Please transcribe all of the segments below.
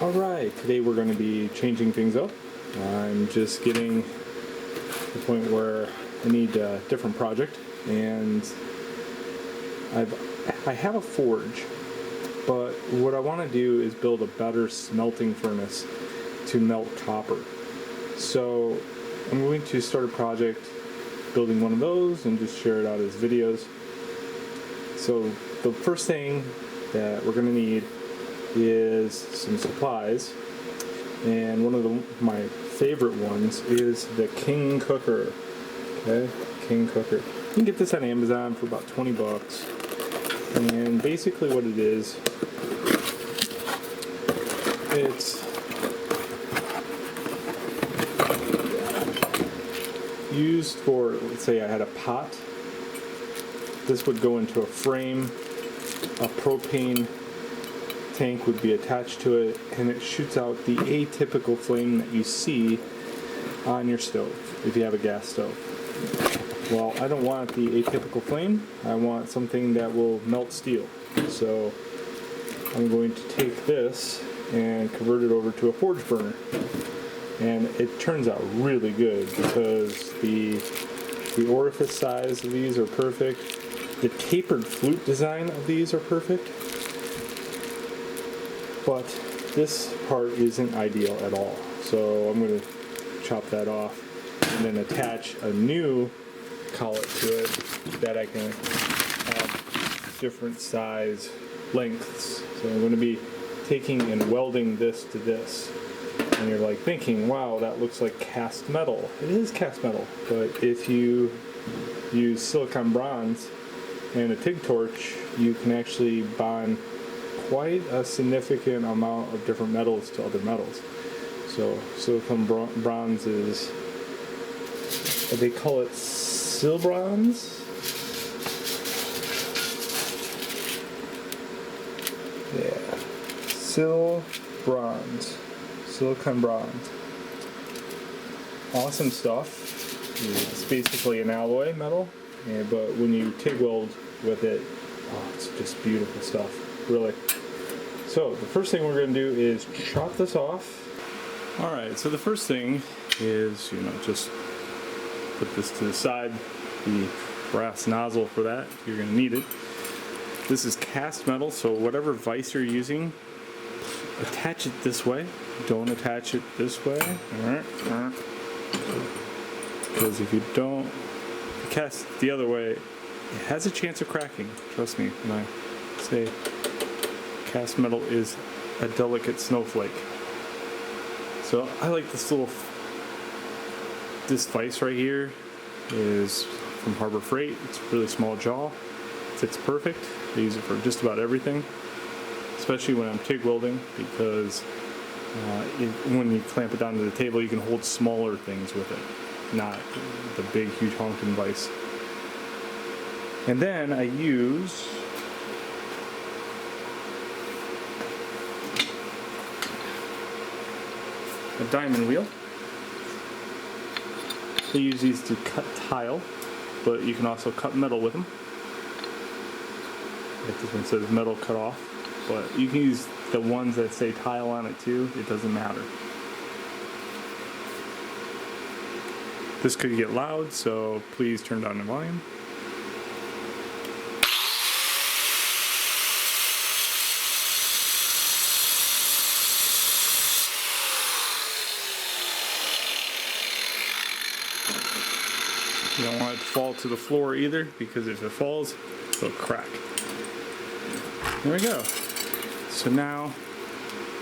Alright, today we're going to be changing things up. I'm just getting to the point where I need a different project, and I have a forge, but what I want to do is build a better smelting furnace to melt copper. So I'm going to start a project building one of those and just share it out as videos. So the first thing that we're going to need is some supplies, and one of my favorite ones is the King Cooker. Okay, King Cooker. You can get this on Amazon for about 20 bucks, and basically what it is, it's used for, let's say I had a pot. This would go into a frame, a propane tank would be attached to it, and it shoots out the atypical flame that you see on your stove if you have a gas stove. Well, I don't want the atypical flame. I want something that will melt steel. So I'm going to take this and convert it over to a forge burner, and it turns out really good because the orifice size of these are perfect. The tapered flute design of these are perfect. But this part isn't ideal at all. So I'm going to chop that off and then attach a new collet to it that I can have different size lengths. So I'm going to be taking and welding this to this. And you're like thinking, wow, that looks like cast metal. It is cast metal, but if you use silicon bronze and a TIG torch, you can actually bond quite a significant amount of different metals to other metals. So silicon bronze is, they call it sil bronze. Yeah, sil bronze, silicon bronze. Awesome stuff. It's basically an alloy metal, but when you TIG weld with it, oh, it's just beautiful stuff, really. So the first thing we're going to do is chop this off. Alright, so the first thing is, just put this to the side. The brass nozzle for that, you're going to need it. This is cast metal, so whatever vise you're using, attach it this way. Don't attach it this way. Because if you don't cast it the other way, it has a chance of cracking. Trust me when I say cast metal is a delicate snowflake. So I like this vise right here is from Harbor Freight. It's a really small jaw. Fits perfect. I use it for just about everything, especially when I'm TIG welding, because when you clamp it down to the table, you can hold smaller things with it, not the big, huge honking vise. And then I use a diamond wheel. They use these to cut tile, but you can also cut metal with them. Like this one says metal cut off, but you can use the ones that say tile on it too. It doesn't matter. This could get loud, so please turn down the volume. You don't want it to fall to the floor either, because if it falls, it'll crack. There we go. So now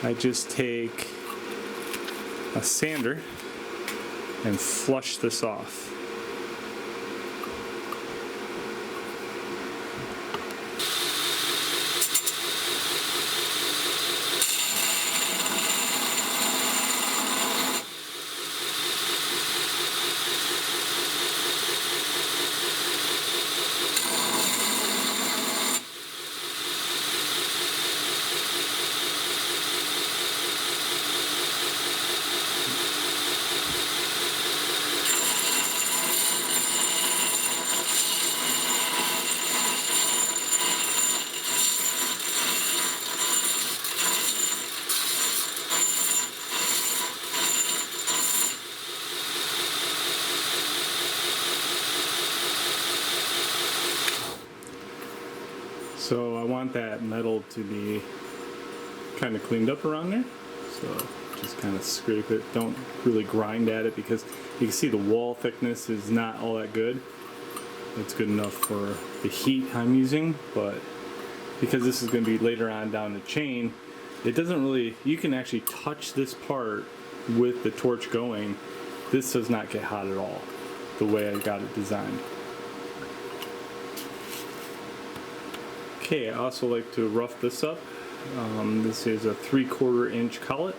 I just take a sander and flush this off. So I want that metal to be kind of cleaned up around there. So just kind of scrape it. Don't really grind at it because you can see the wall thickness is not all that good. It's good enough for the heat I'm using, but because this is going to be later on down the chain, it doesn't really, you can actually touch this part with the torch going. This does not get hot at all, the way I got it designed. Okay, I also like to rough this up. This is a 3/4 inch collet.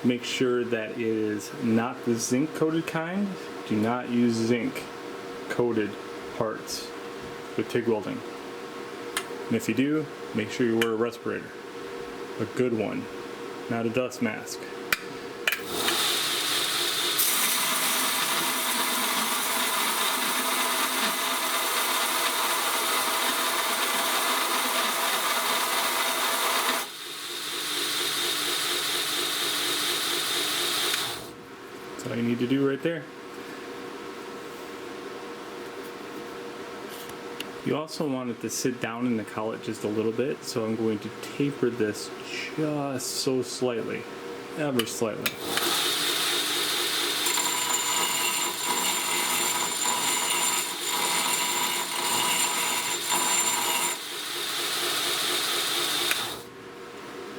Make sure that it is not the zinc coated kind. Do not use zinc coated parts with TIG welding. And if you do, make sure you wear a respirator. A good one, not a dust mask. That's all you need to do right there. You also want it to sit down in the collet just a little bit, so I'm going to taper this just so slightly, ever slightly.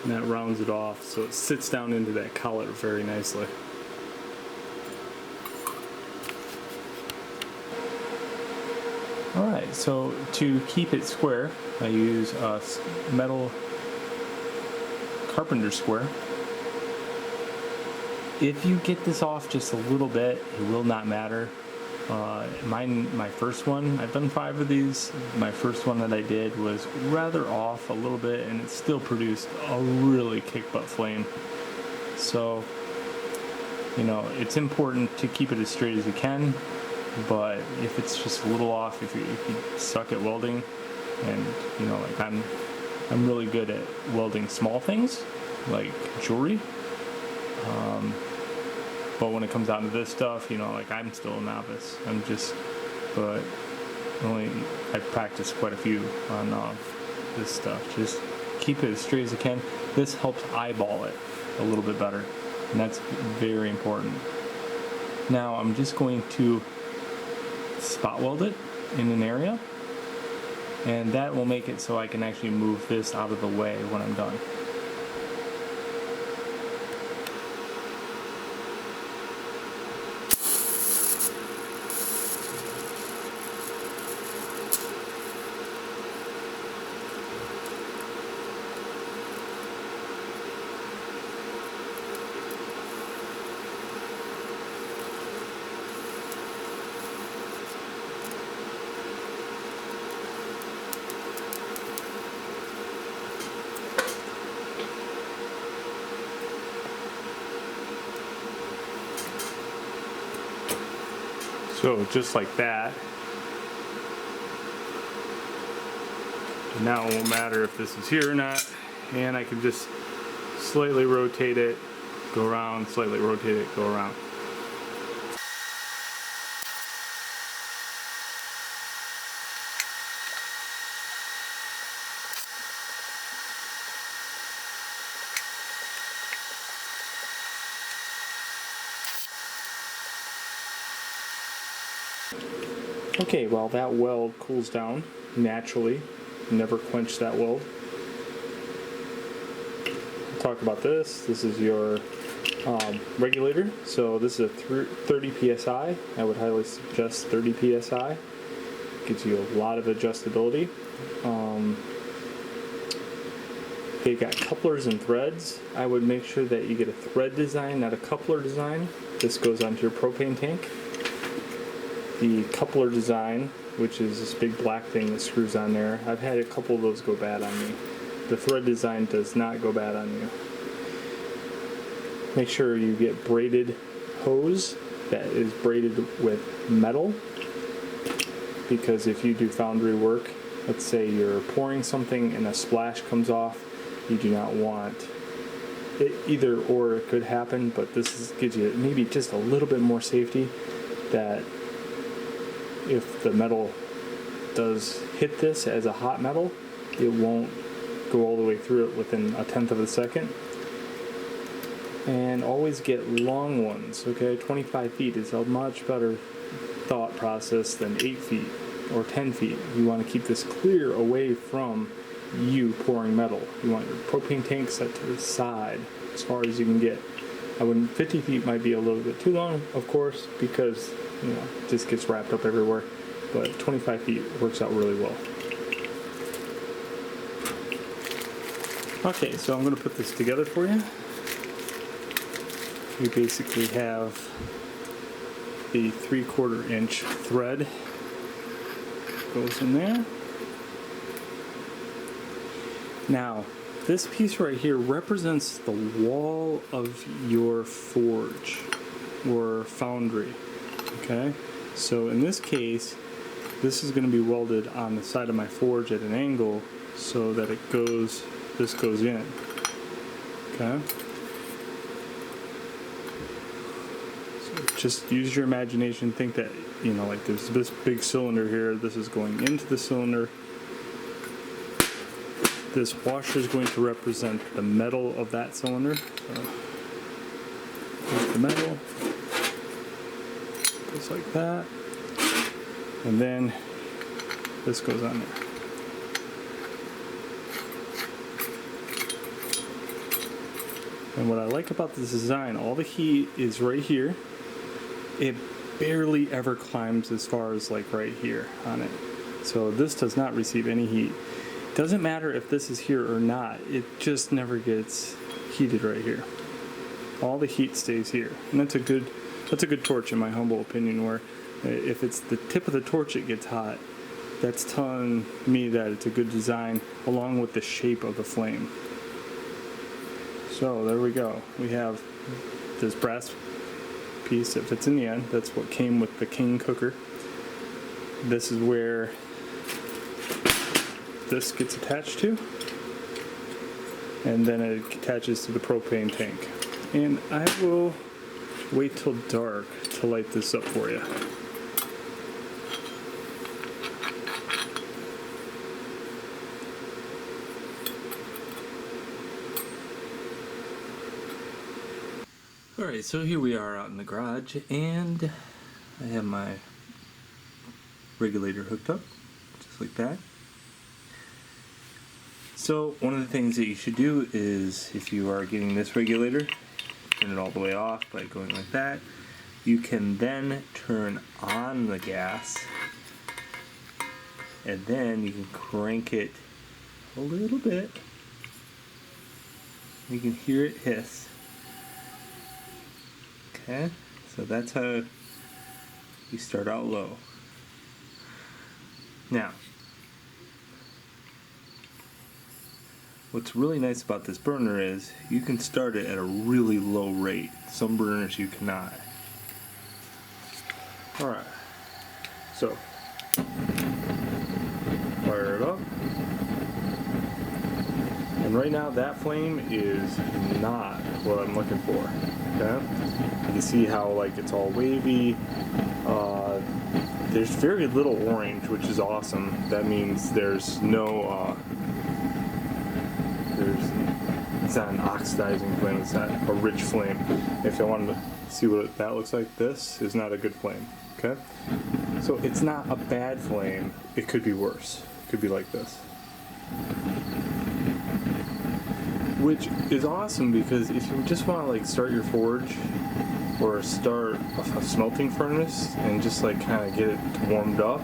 And that rounds it off so it sits down into that collet very nicely. Alright, so to keep it square, I use a metal carpenter square. If you get this off just a little bit, it will not matter. My first one, I've done 5 of these. My first one that I did was rather off a little bit, and it still produced a really kick butt flame. So, you know, it's important to keep it as straight as you can. But if it's just a little off, if you suck at welding, and you know, like I'm really good at welding small things like jewelry, but when it comes down to this stuff, you know, like I'm still a novice. But I've practiced quite a few on this stuff. Just keep it as straight as you can. This helps eyeball it a little bit better, and that's very important. Now I'm just going to spot weld it in an area, and that will make it so I can actually move this out of the way when I'm done. So just like that. Now it won't matter if this is here or not, and I can just slightly rotate it, go around, slightly rotate it, go around. Okay, well that weld cools down naturally. Never quench that weld. We'll talk about this. This is your regulator. So this is a 30 psi. I would highly suggest 30 psi. Gives you a lot of adjustability. They got couplers and threads. I would make sure that you get a thread design, not a coupler design. This goes onto your propane tank. The coupler design, which is this big black thing that screws on there, I've had a couple of those go bad on me. The thread design does not go bad on you. Make sure you get braided hose that is braided with metal, because if you do foundry work, let's say you're pouring something and a splash comes off, you do not want it. Either or it could happen, but gives you maybe just a little bit more safety, that if the metal does hit this as a hot metal, it won't go all the way through it within a tenth of a second. And always get long ones, okay? 25 feet is a much better thought process than 8 feet or 10 feet. You want to keep this clear away from you pouring metal. You want your propane tank set to the side as far as you can get. 50 feet might be a little bit too long, of course, because it just gets wrapped up everywhere. But 25 feet works out really well. Okay, so I'm going to put this together for you. You basically have a 3/4 inch thread goes in there. Now, this piece right here represents the wall of your forge or foundry. Okay, so in this case, this is going to be welded on the side of my forge at an angle so that this goes in. Okay. Just use your imagination. Think that, like there's this big cylinder here. This is going into the cylinder. This washer is going to represent the metal of that cylinder. So, here's the metal. Goes like that. And then this goes on there. And what I like about this design, all the heat is right here. It barely ever climbs as far as like right here on it. So this does not receive any heat. Doesn't matter if this is here or not, it just never gets heated right here. All the heat stays here. And that's a good torch in my humble opinion, where if it's the tip of the torch that gets hot, that's telling me that it's a good design along with the shape of the flame. So there we go. We have this brass piece that fits in the end. That's what came with the King cooker. This is where this gets attached to, and then it attaches to the propane tank. And I will wait till dark to light this up for you. Alright, so here we are out in the garage, and I have my regulator hooked up, just like that. So one of the things that you should do is, if you are getting this regulator, turn it all the way off by going like that. You can then turn on the gas, and then you can crank it a little bit. You can hear it hiss. Okay, so that's how you start out low. Now, what's really nice about this burner is you can start it at a really low rate. Some burners you cannot. Alright, so fire it up. And right now that flame is not what I'm looking for. Okay? You can see how like it's all wavy. There's very little orange, which is awesome. That means there's no it's not an oxidizing flame, it's not a rich flame. If I wanted to see what that looks like, this is not a good flame. Okay? So it's not a bad flame, it could be worse. It could be like this. Which is awesome, because if you just want to like start your forge or start a smelting furnace and just like kind of get it warmed up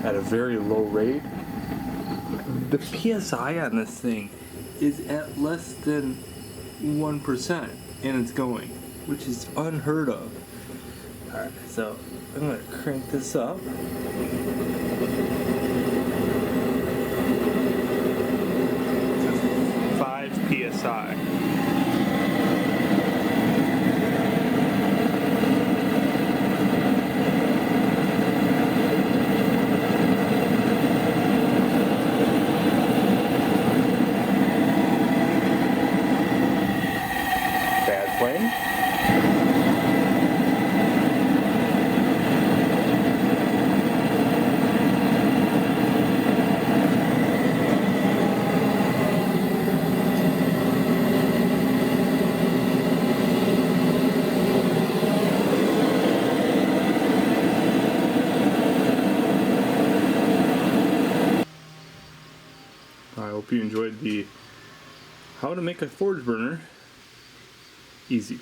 at a very low rate, the PSI on this thing is at less than 1% and it's going, which is unheard of. Alright, so I'm going to crank this up. 5 PSI. Bad flame. hope you enjoyed the how to make a forge burner easy.